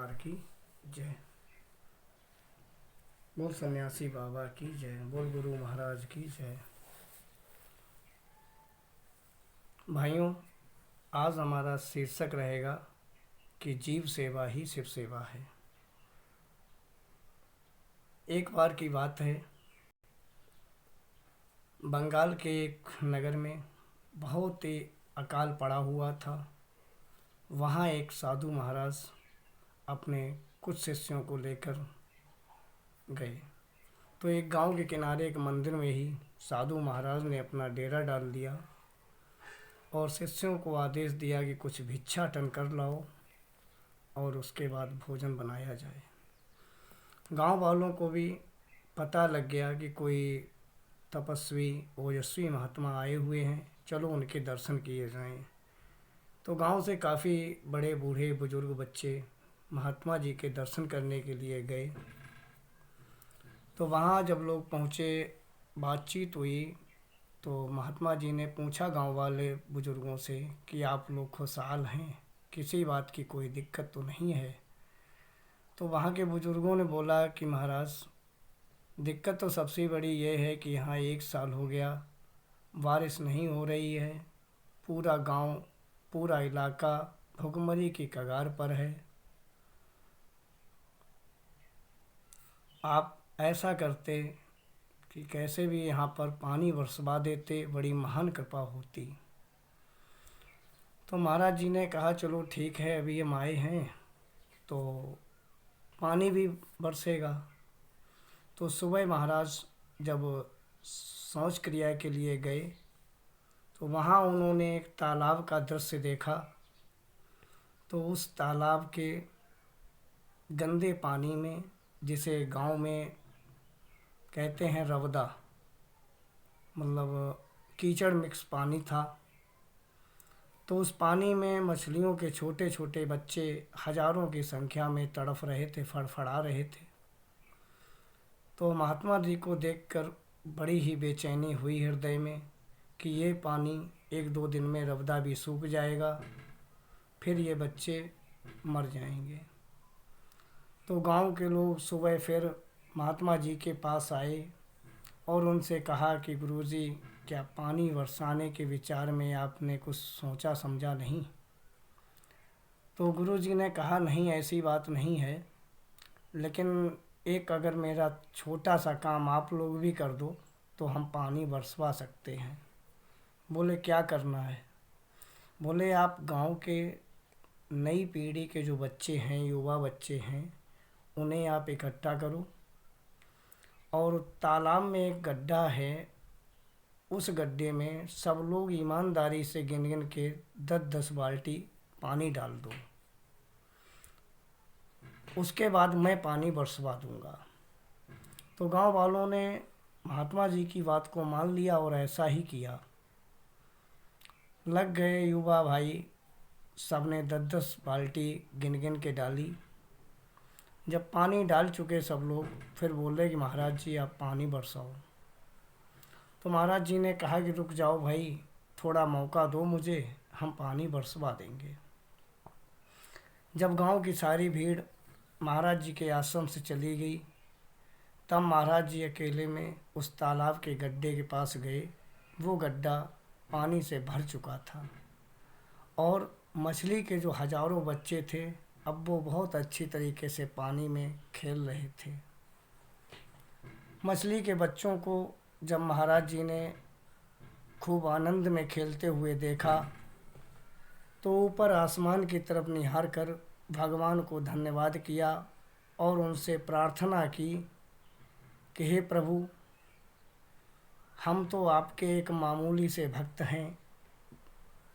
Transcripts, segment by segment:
सरकार की जय। बोल सन्यासी बाबा की जय। बोल गुरु महाराज की जय। भाइयों, आज हमारा शीर्षक रहेगा कि जीव सेवा ही शिव सेवा है। एक बार की बात है, बंगाल के एक नगर में बहुत ही अकाल पड़ा हुआ था। वहाँ एक साधु महाराज अपने कुछ शिष्यों को लेकर गए। तो एक गांव के किनारे एक मंदिर में ही साधु महाराज ने अपना डेरा डाल दिया और शिष्यों को आदेश दिया कि कुछ भिक्षाटन कर लाओ और उसके बाद भोजन बनाया जाए। गांव वालों को भी पता लग गया कि कोई तपस्वी ओजस्वी महात्मा आए हुए हैं, चलो उनके दर्शन किए जाएं। तो गांव से काफ़ी बड़े बूढ़े बुजुर्ग बच्चे महात्मा जी के दर्शन करने के लिए गए। तो वहाँ जब लोग पहुँचे, बातचीत हुई, तो महात्मा जी ने पूछा गांव वाले बुजुर्गों से कि आप लोग खुशहाल हैं, किसी बात की कोई दिक्कत तो नहीं है। तो वहाँ के बुजुर्गों ने बोला कि महाराज, दिक्कत तो सबसे बड़ी ये है कि यहाँ 1 साल हो गया बारिश नहीं हो रही है। पूरा गांव, पूरा इलाका भुखमरी की कगार पर है। आप ऐसा करते कि कैसे भी यहाँ पर पानी बरसवा देते, बड़ी महान कृपा होती। तो महाराज जी ने कहा चलो ठीक है, अभी हम आए हैं तो पानी भी बरसेगा। तो सुबह महाराज जब शौच क्रिया के लिए गए तो वहाँ उन्होंने एक तालाब का दृश्य देखा। तो उस तालाब के गंदे पानी में, जिसे गांव में कहते हैं रवदा, मतलब कीचड़ मिक्स पानी था। तो उस पानी में मछलियों के छोटे छोटे बच्चे हजारों की संख्या में तड़फ रहे थे, फड़फड़ा रहे थे। तो महात्मा जी को देखकर बड़ी ही बेचैनी हुई हृदय में कि ये पानी 1-2 दिन में रवदा भी सूख जाएगा, फिर ये बच्चे मर जाएंगे। तो गांव के लोग सुबह फिर महात्मा जी के पास आए और उनसे कहा कि गुरुजी, क्या पानी बरसाने के विचार में आपने कुछ सोचा समझा नहीं? तो गुरुजी ने कहा नहीं, ऐसी बात नहीं है, लेकिन एक अगर मेरा छोटा सा काम आप लोग भी कर दो तो हम पानी बरसवा सकते हैं। बोले क्या करना है? बोले आप गांव के नई पीढ़ी के जो बच्चे हैं, युवा बच्चे हैं, उन्हें आप इकट्ठा करो और तालाब में एक गड्ढा है, उस गड्ढे में सब लोग ईमानदारी से गिन गिन के 10-10 बाल्टी पानी डाल दो। उसके बाद मैं पानी बरसवा दूंगा। तो गांव वालों ने महात्मा जी की बात को मान लिया और ऐसा ही किया। लग गए युवा भाई, सब ने 10-10 बाल्टी गिन गिन के डाली। जब पानी डाल चुके सब लोग, फिर बोले कि महाराज जी आप पानी बरसाओ। तो महाराज जी ने कहा कि रुक जाओ भाई, थोड़ा मौका दो मुझे, हम पानी बरसवा देंगे। जब गांव की सारी भीड़ महाराज जी के आश्रम से चली गई, तब महाराज जी अकेले में उस तालाब के गड्ढे के पास गए। वो गड्ढा पानी से भर चुका था और मछली के जो हजारों बच्चे थे, अब वो बहुत अच्छी तरीके से पानी में खेल रहे थे। मछली के बच्चों को जब महाराज जी ने खूब आनंद में खेलते हुए देखा तो ऊपर आसमान की तरफ निहार कर भगवान को धन्यवाद किया और उनसे प्रार्थना की कि हे प्रभु, हम तो आपके एक मामूली से भक्त हैं,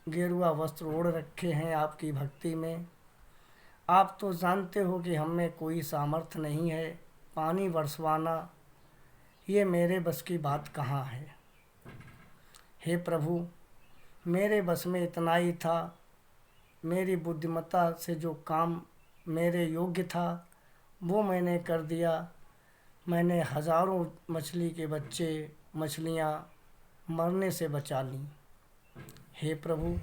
गेरुआ वस्त्र ओढ़ रखे हैं आपकी भक्ति में। आप तो जानते हो कि हम में कोई सामर्थ्य नहीं है, पानी बरसवाना ये मेरे बस की बात कहाँ है। हे प्रभु, मेरे बस में इतना ही था, मेरी बुद्धिमत्ता से जो काम मेरे योग्य था वो मैंने कर दिया। मैंने हजारों मछली के बच्चे, मछलियाँ मरने से बचा लीं। हे प्रभु,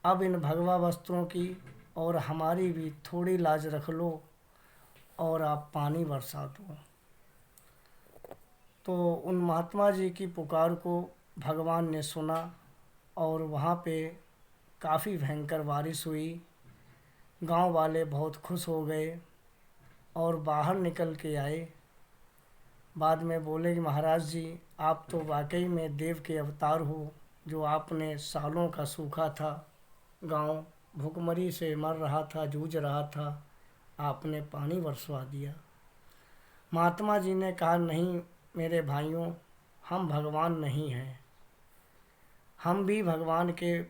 अब इन भगवा वस्त्रों की और हमारी भी थोड़ी लाज रख लो और आप पानी बरसा दो। तो उन महात्मा जी की पुकार को भगवान ने सुना और वहाँ पे काफ़ी भयंकर बारिश हुई। गांव वाले बहुत खुश हो गए और बाहर निकल के आए। बाद में बोले कि महाराज जी, आप तो वाकई में देव के अवतार हो। जो आपने सालों का सूखा था, गांव भूखमरी से मर रहा था, जूझ रहा था, आपने पानी बरसवा दिया। महात्मा जी ने कहा, नहीं मेरे भाइयों, हम भगवान नहीं हैं, हम भी भगवान के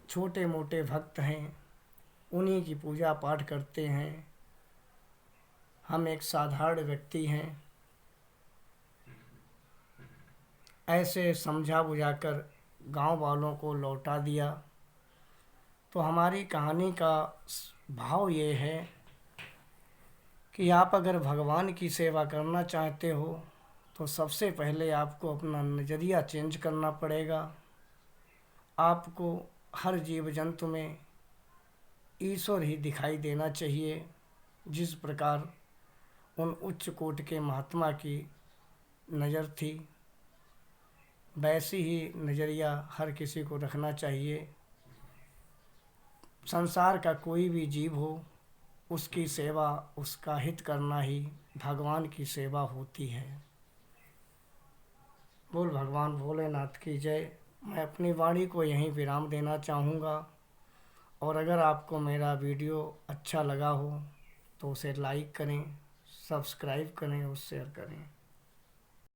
छोटे मोटे भक्त हैं, उन्हीं की पूजा पाठ करते हैं, हम एक साधारण व्यक्ति हैं। ऐसे समझा बुझाकर गांव वालों को लौटा दिया। तो हमारी कहानी का भाव ये है कि आप अगर भगवान की सेवा करना चाहते हो तो सबसे पहले आपको अपना नज़रिया चेंज करना पड़ेगा। आपको हर जीव जंतु में ईश्वर ही दिखाई देना चाहिए। जिस प्रकार उन उच्च कोट के महात्मा की नज़र थी, वैसी ही नज़रिया हर किसी को रखना चाहिए। संसार का कोई भी जीव हो, उसकी सेवा, उसका हित करना ही भगवान की सेवा होती है। बोल भगवान भोलेनाथ की जय। मैं अपनी वाणी को यहीं विराम देना चाहूँगा। और अगर आपको मेरा वीडियो अच्छा लगा हो तो उसे लाइक करें, सब्सक्राइब करें और शेयर करें।